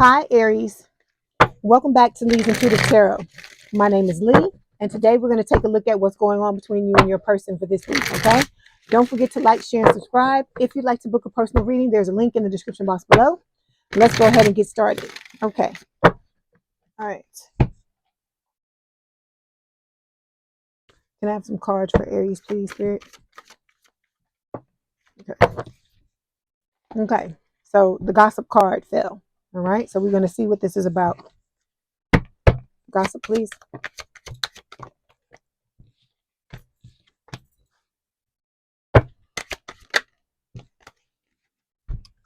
Hi, Aries. Welcome back to Leigh's Intuitive Tarot. My name is Leigh, and today we're going to take a look at what's going on between you and your person for this week, okay? Don't forget to like, share, and subscribe. If you'd like to book a personal reading, there's a link in the description box below. Let's go ahead and get started. Okay. All right. Can I have some cards for Aries, please, Spirit? Okay. Okay. So the gossip card fell. All right. So we're going to see what this is about. Gossip, please.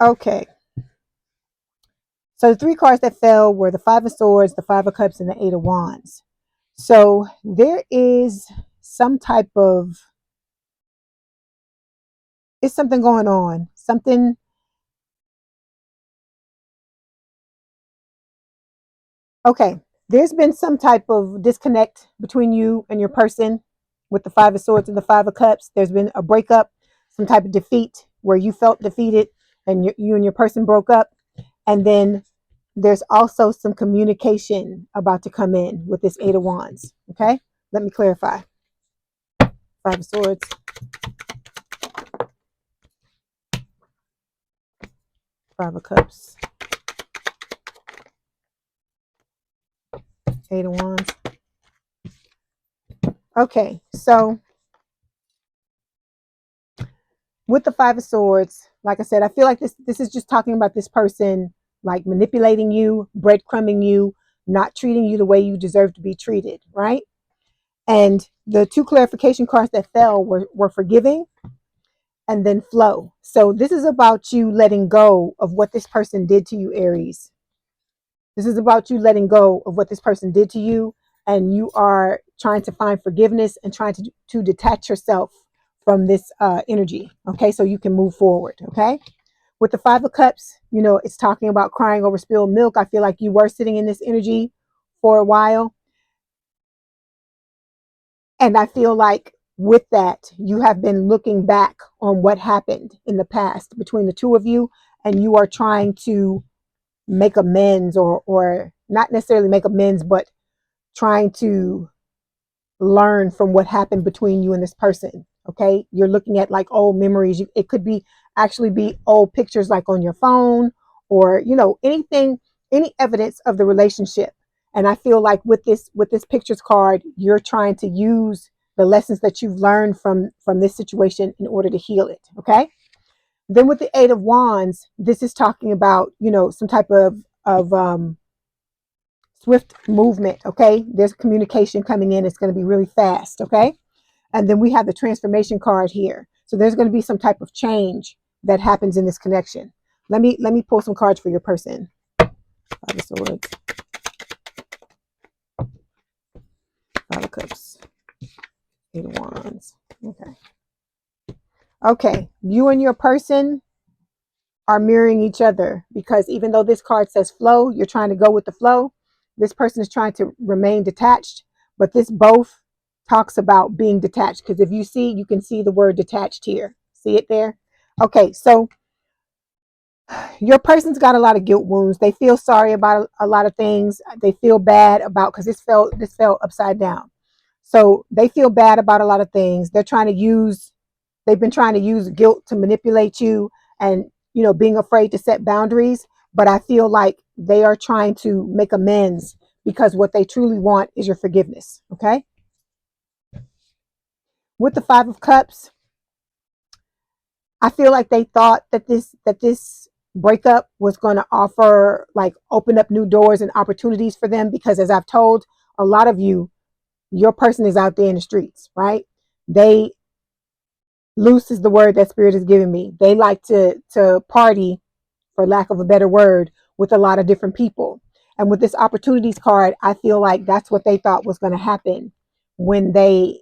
Okay. So the three cards that fell were the Five of Swords, the Five of Cups, and the Eight of Wands. So there is some type of, it's something going on. Something, okay. There's been some type of disconnect between you and your person with the Five of Swords and the Five of Cups. There's been a breakup, some type of defeat where you felt defeated and you and your person broke up. And then there's also some communication about to come in with this Eight of Wands. Okay, let me clarify. Five of Swords, Five of Cups, Eight of Wands. Okay, so with the Five of Swords, like I said, I feel like this is just talking about this person like manipulating you, breadcrumbing you, not treating you the way you deserve to be treated, right? And the two clarification cards that fell were forgiving and then flow. So this is about you letting go of what this person did to you, Aries. This is about you letting go of what this person did to you, and you are trying to find forgiveness and trying to detach yourself from this energy, okay, so you can move forward, okay? With the Five of Cups, you know, it's talking about crying over spilled milk. I feel like you were sitting in this energy for a while, and I feel like with that, you have been looking back on what happened in the past between the two of you, and you are trying to make amends, or not necessarily make amends, but trying to learn from what happened between you and this person. Okay, you're looking at like old memories. It could be actually be old pictures like on your phone, or you know, anything, any evidence of the relationship. And I feel like with this pictures card, you're trying to use the lessons that you've learned from this situation in order to heal it. Okay, then with the Eight of Wands, this is talking about, you know, some type of swift movement. Okay, there's communication coming in. It's going to be really fast. Okay, and then we have the transformation card here. So there's going to be some type of change that happens in this connection. Let me pull some cards for your person. Five of Swords, Five of Cups, Eight of Wands. Okay. Okay, you and your person are mirroring each other, because even though this card says flow, you're trying to go with the flow. This person is trying to remain detached, but this both talks about being detached, because if you see, you can see the word detached here. See it there? Okay, so your person's got a lot of guilt wounds. They feel sorry about a lot of things. They feel bad about, because this fell upside down. So they feel bad about a lot of things. They've been trying to use guilt to manipulate you, and you know, being afraid to set boundaries. But I feel like they are trying to make amends, because what they truly want is your forgiveness. Okay. With the Five of Cups, I feel like they thought that this breakup was going to offer, like, open up new doors and opportunities for them, because as I've told a lot of you, your person is out there in the streets, right? They, loose is the word that Spirit is giving me. They like to party, for lack of a better word, with a lot of different people. And with this opportunities card, I feel like that's what they thought was going to happen when they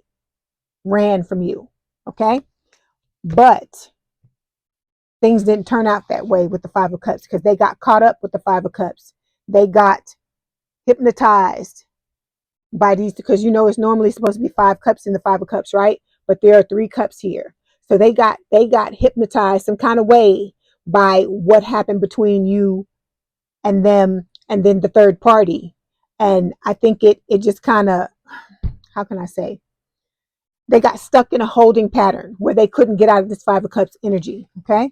ran from you. Okay. But things didn't turn out that way with the Five of Cups, because they got caught up with the Five of Cups. They got hypnotized by these, because you know it's normally supposed to be five cups in the Five of Cups, right? But there are three cups here. So they got hypnotized some kind of way by what happened between you and them, and then the third party. And I think it just kind of, how can I say, they got stuck in a holding pattern where they couldn't get out of this Five of Cups energy. Okay.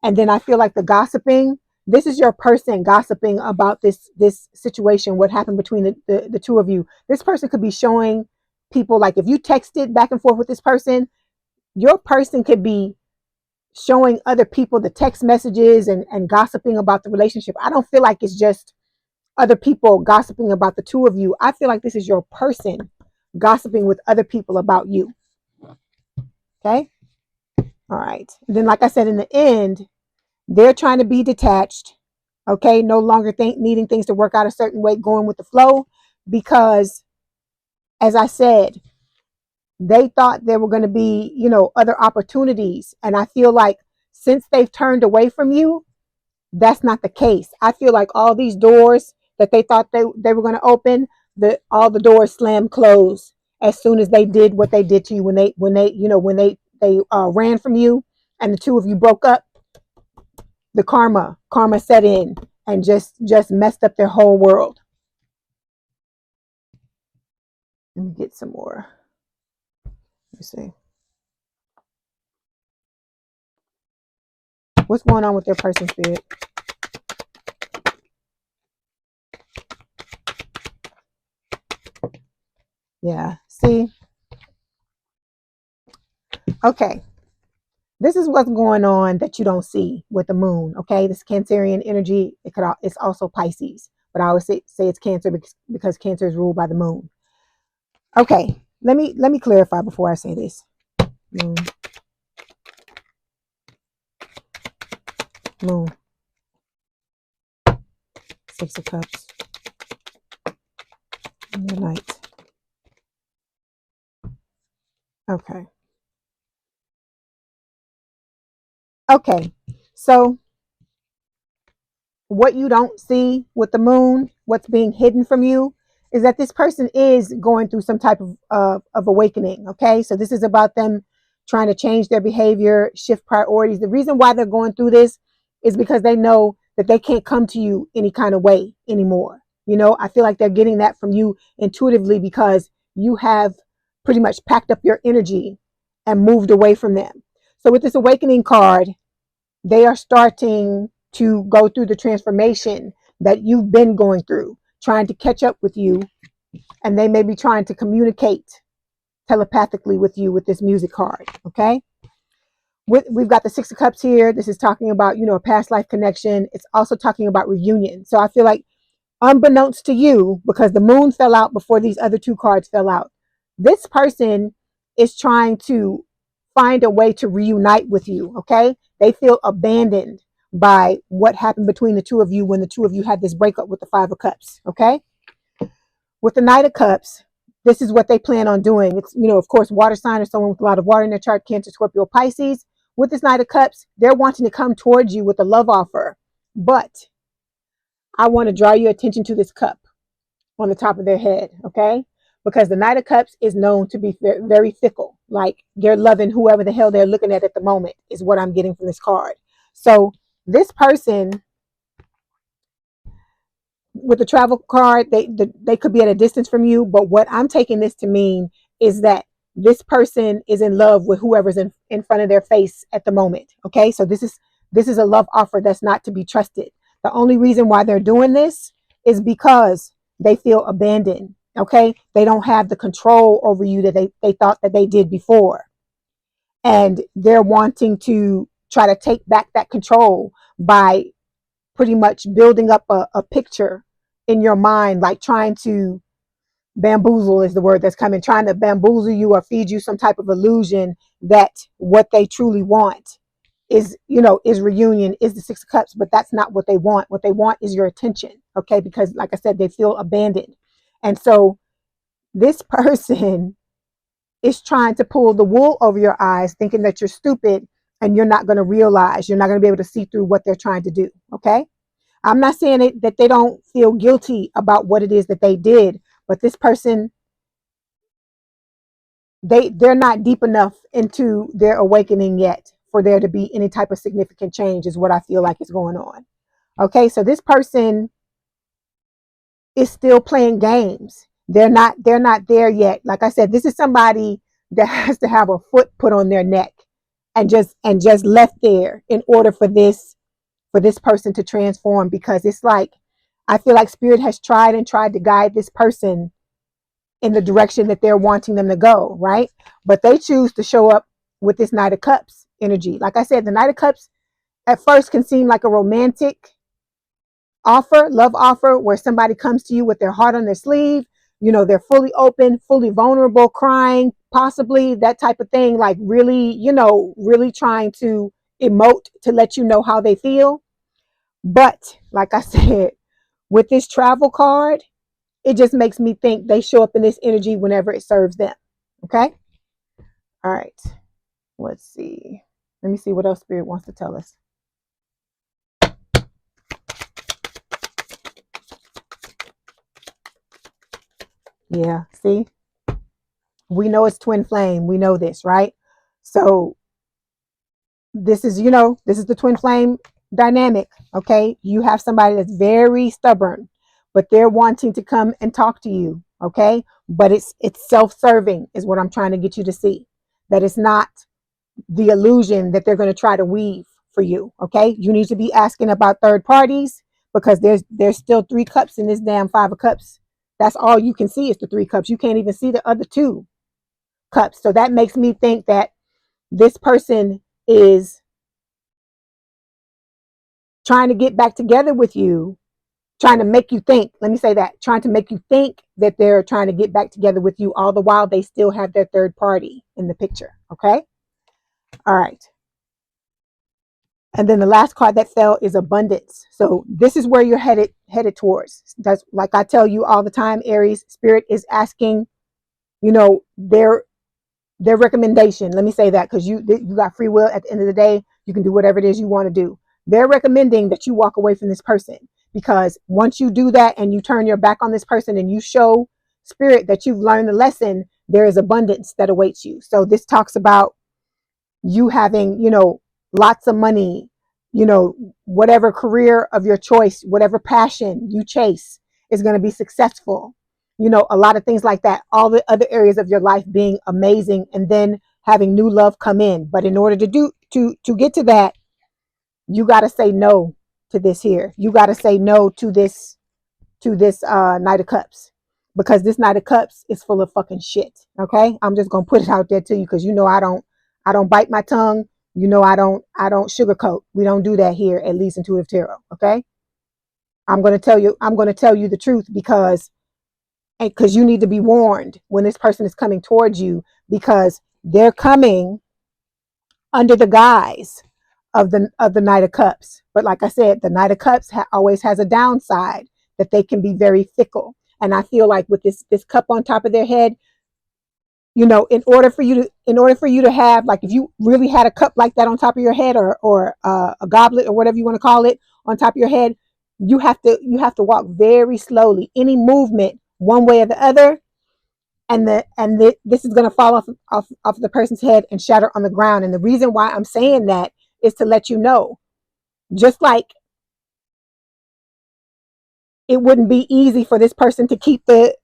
And then I feel like the gossiping, this is your person gossiping about this situation, what happened between the two of you. This person could be showing people, like if you texted back and forth with this person, your person could be showing other people the text messages and gossiping about the relationship. I don't feel like it's just other people gossiping about the two of you. I feel like this is your person gossiping with other people about you. Okay. All right. And then, like I said, in the end, they're trying to be detached. Okay. No longer needing things to work out a certain way, going with the flow, because as I said, they thought there were going to be, other opportunities. And I feel like since they've turned away from you, that's not the case. I feel like all these doors that they thought they were going to open, all the doors slammed closed as soon as they did what they did to you, when they ran from you and the two of you broke up. The karma set in and just messed up their whole world. Let me get some more. Let me see. What's going on with their person, spirit? Yeah. See? Okay. This is what's going on that you don't see with the moon. Okay. This Cancerian energy, it's also Pisces. But I always say it's Cancer because Cancer is ruled by the moon. Okay. Let me clarify before I say this. Moon. Six of Cups. And the Knight. Okay. Okay. So what you don't see with the moon, what's being hidden from you, is that this person is going through some type of awakening. Okay. So this is about them trying to change their behavior, shift priorities. The reason why they're going through this is because they know that they can't come to you any kind of way anymore. I feel like they're getting that from you intuitively because you have pretty much packed up your energy and moved away from them. So with this awakening card, they are starting to go through the transformation that you've been going through, trying to catch up with you. And they may be trying to communicate telepathically with you with this music card. Okay. We've got the Six of Cups here. This is talking about, a past life connection. It's also talking about reunion. So I feel like, unbeknownst to you, because the moon fell out before these other two cards fell out, this person is trying to find a way to reunite with you. Okay. They feel abandoned by what happened between the two of you when the two of you had this breakup with the Five of Cups. Okay. With the Knight of Cups, this is what they plan on doing. It's, of course, water sign or someone with a lot of water in their chart, Cancer, Scorpio, Pisces. With this Knight of Cups, they're wanting to come towards you with a love offer. But I want to draw your attention to this cup on the top of their head, okay? Because the Knight of Cups is known to be very fickle. Like they're loving whoever the hell they're looking at the moment is what I'm getting from this card. So this person with the travel card, they could be at a distance from you, but what I'm taking this to mean is that this person is in love with whoever's in front of their face at the moment. Okay, so this is a love offer that's not to be trusted. The only reason why they're doing this is because they feel abandoned. Okay, they don't have the control over you that they thought that they did before, and they're wanting to try to take back that control by pretty much building up a picture in your mind, like trying to bamboozle is the word that's coming, trying to bamboozle you or feed you some type of illusion that what they truly want is reunion, is the Six of Cups, but that's not what they want. What they want is your attention. Okay. Because like I said, they feel abandoned. And so this person is trying to pull the wool over your eyes, thinking that you're stupid and you're not going to realize, you're not going to be able to see through what they're trying to do. Okay. I'm not saying that they don't feel guilty about what it is that they did, but this person, they're not deep enough into their awakening yet for there to be any type of significant change, is what I feel like is going on. Okay, so this person is still playing games. They're not there yet. Like I said, this is somebody that has to have a foot put on their neck and just left there in order for this person to transform, because it's like I feel like spirit has tried and tried to guide this person in the direction that they're wanting them to go, right? But they choose to show up with this Knight of Cups energy. Like I said, the Knight of Cups at first can seem like a romantic offer, love offer, where somebody comes to you with their heart on their sleeve. You know, they're fully open, fully vulnerable, crying, possibly that type of thing, like really, really trying to emote to let you know how they feel. But like I said, with this travel card, it just makes me think they show up in this energy whenever it serves them. Okay. All right. Let's see. Let me see what else Spirit wants to tell us. Yeah. See, we know it's twin flame. We know this, right? So this is, this is the twin flame dynamic. Okay. You have somebody that's very stubborn, but they're wanting to come and talk to you. Okay. But it's self-serving is what I'm trying to get you to see. That it's not the illusion that they're going to try to weave for you. Okay. You need to be asking about third parties, because there's still 3 cups in this damn 5 of cups. That's all you can see is the 3 cups. You can't even see the other 2 cups. So that makes me think that this person is trying to get back together with you, trying to make you think, let me say that, trying to make you think that they're trying to get back together with you, all the while they still have their third party in the picture. Okay. All right. And then the last card that fell is abundance. So this is where you're headed towards. That's like I tell you all the time, Aries, Spirit is asking, their recommendation. Let me say that, because you got free will. At the end of the day, you can do whatever it is you want to do. They're recommending that you walk away from this person, because once you do that and you turn your back on this person and you show Spirit that you've learned the lesson, there is abundance that awaits you. So this talks about you having, lots of money, whatever career of your choice, whatever passion you chase is going to be successful. A lot of things like that, all the other areas of your life being amazing, and then having new love come in. But in order to get to that, you got to say no to this here. You got to say no to this Knight of Cups, because this Knight of Cups is full of fucking shit. Okay, I'm just gonna put it out there to you, because I don't bite my tongue. I don't sugarcoat. We don't do that here at Lee's Intuitive Tarot. Okay, I'm gonna tell you the truth, because you need to be warned when this person is coming towards you, because they're coming under the guise of the Knight of Cups. But like I said, the Knight of Cups always has a downside, that they can be very fickle. And I feel like with this cup on top of their head, in order for you to have, like, if you really had a cup like that on top of your head, or a goblet, or whatever you want to call it, on top of your head, you have to walk very slowly. Any movement one way or the other, this is going to fall off the person's head and shatter on the ground. And the reason why I'm saying that is to let you know, just like it wouldn't be easy for this person to keep the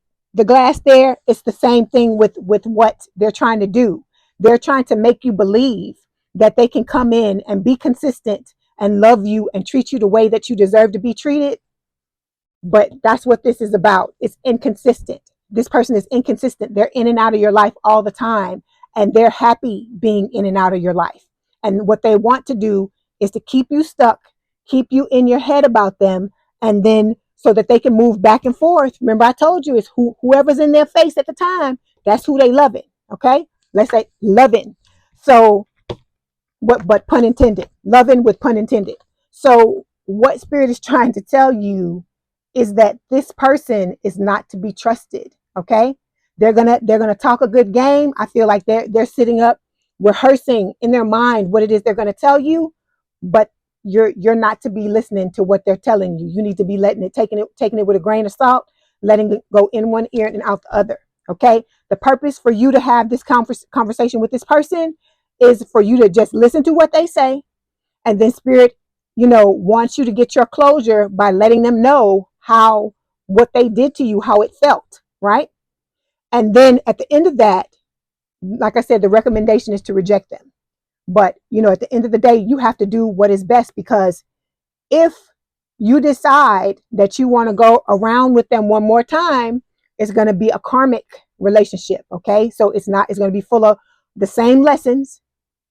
glass there, it's the same thing with what they're trying to do. They're trying to make you believe that they can come in and be consistent and love you and treat you the way that you deserve to be treated. But that's what this is about. It's inconsistent. This person is inconsistent. They're in and out of your life all the time, and they're happy being in and out of your life. And what they want to do is to keep you stuck, keep you in your head about them, and then so that they can move back and forth. Remember, I told you, it's whoever's in their face at the time, that's who they loving. Okay? Let's say loving. So but pun intended, loving with pun intended. So what Spirit is trying to tell you is that this person is not to be trusted. Okay, they're gonna talk a good game. I feel like they're sitting up rehearsing in their mind what it is they're gonna tell you, but you're not to be listening to what they're telling you. You need to be taking it with a grain of salt, letting it go in one ear and out the other. Okay, the purpose for you to have this conversation with this person is for you to just listen to what they say, and then Spirit you know, wants you to get your closure by letting them know how, what they did to you, how it felt, right? And then at the end of that, like I said, the recommendation is to reject them. But, you know, at the end of the day, you have to do what is best, because if you decide that you want to go around with them one more time, it's going to be a karmic relationship. Okay. So it's going to be full of the same lessons.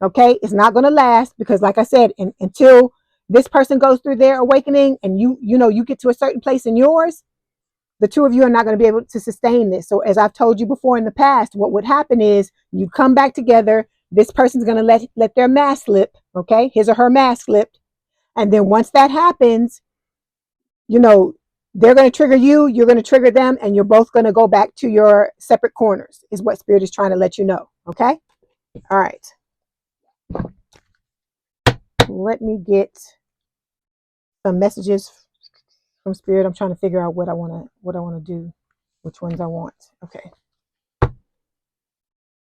Okay. It's not going to last, because like I said, until this person goes through their awakening and you get to a certain place in yours, the two of you are not going to be able to sustain this. So as I've told you before in the past, what would happen is you come back together. This person's going to let their mask slip. Okay. His or her mask slipped. And then once that happens, you know, they're going to trigger you, you're going to trigger them, and you're both going to go back to your separate corners, is what Spirit is trying to let you know. Okay. All right. Let me get some messages from Spirit. I'm trying to figure out what I want to do, which ones I want. Okay.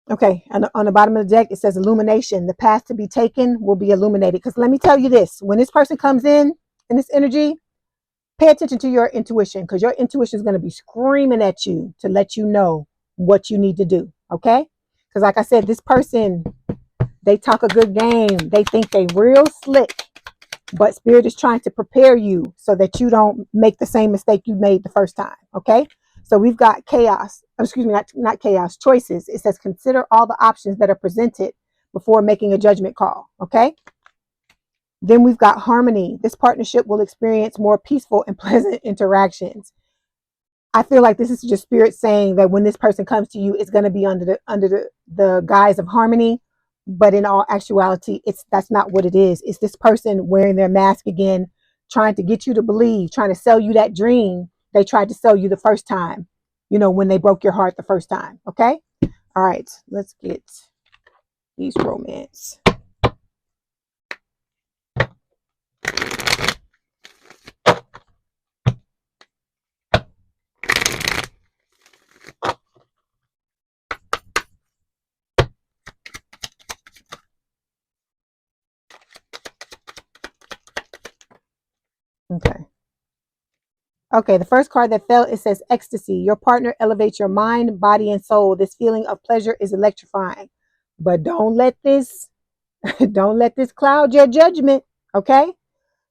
Okay, and on the bottom of the deck, it says illumination. The path to be taken will be illuminated. Because let me tell you this, when this person comes in this energy, pay attention to your intuition, because your intuition is going to be screaming at you to let you know what you need to do. Okay? Because like I said, this person, they talk a good game. They think they real slick, but Spirit is trying to prepare you so that you don't make the same mistake you made the first time. Okay? So we've got chaos, excuse me, not chaos, choices. It says consider all the options that are presented before making a judgment call. Okay? Then we've got harmony. This partnership will experience more peaceful and pleasant interactions. I feel like this is just Spirit saying that when this person comes to you, it's going to be under the guise of harmony. But in all actuality, that's not what it is. It's this person wearing their mask again, trying to get you to believe, trying to sell you that dream they tried to sell you the first time, you know, when they broke your heart the first time. Okay? All right, let's get these romance. Okay. Okay, the first card that fell, it says ecstasy. Your partner elevates your mind, body, and soul. This feeling of pleasure is electrifying. But don't let this cloud your judgment. Okay?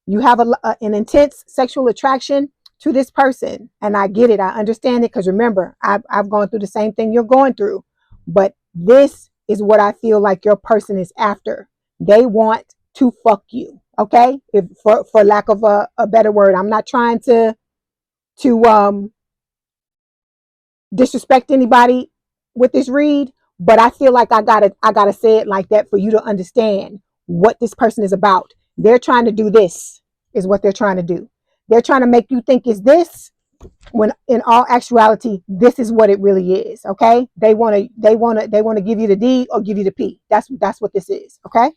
You have an intense sexual attraction to this person. And I get it. I understand it, because remember, I've gone through the same thing you're going through. But this is what I feel like your person is after. They want to fuck you. Okay? If for lack of a better word, I'm not trying to disrespect anybody with this read, but I feel like I gotta say it like that for you to understand what this person is about. They're trying to do this, is what they're trying to do. They're trying to make you think is this, when in all actuality, this is what it really is. Okay? They want to give you the D or give you the P. That's what this is. Okay?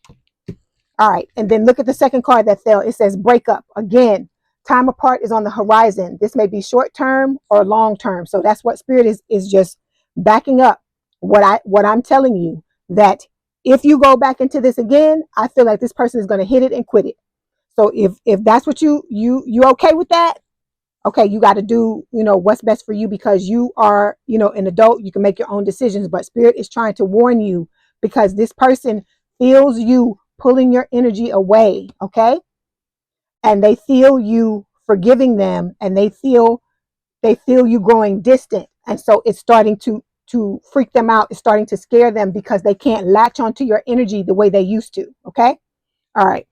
All right, and then look at the second card that fell. It says breakup. Again, time apart is on the horizon. This may be short term or long term. So that's what Spirit is just backing up what I'm telling you, that if you go back into this again, I feel like this person is going to hit it and quit it. So if that's what you okay with that, okay, you got to do, you know, what's best for you, because you are, you know, an adult. You can make your own decisions, but Spirit is trying to warn you, because this person feels you pulling your energy away. Okay? And they feel you forgiving them, and they feel you growing distant. And so it's starting to freak them out. It's starting to scare them, because they can't latch onto your energy the way they used to. Okay? All right.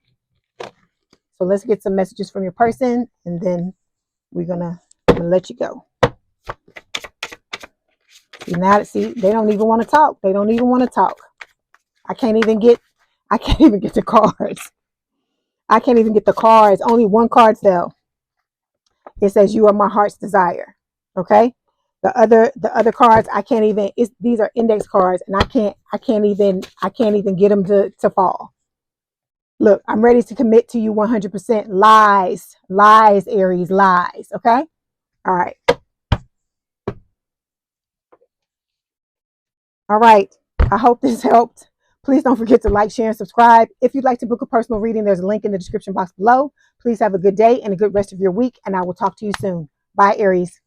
So let's get some messages from your person, and then I'm gonna let you go. See, they don't even want to talk. They don't even want to talk. I can't even get the cards. I can't even get the cards. Only one card fell. It says you are my heart's desire. Okay? The other cards, I can't even, these are index cards, and I can't even get them to fall. Look, I'm ready to commit to you 100%. Lies, Aries, lies. Okay? All right. All right. I hope this helped. Please don't forget to like, share, and subscribe. If you'd like to book a personal reading, there's a link in the description box below. Please have a good day and a good rest of your week, and I will talk to you soon. Bye, Aries.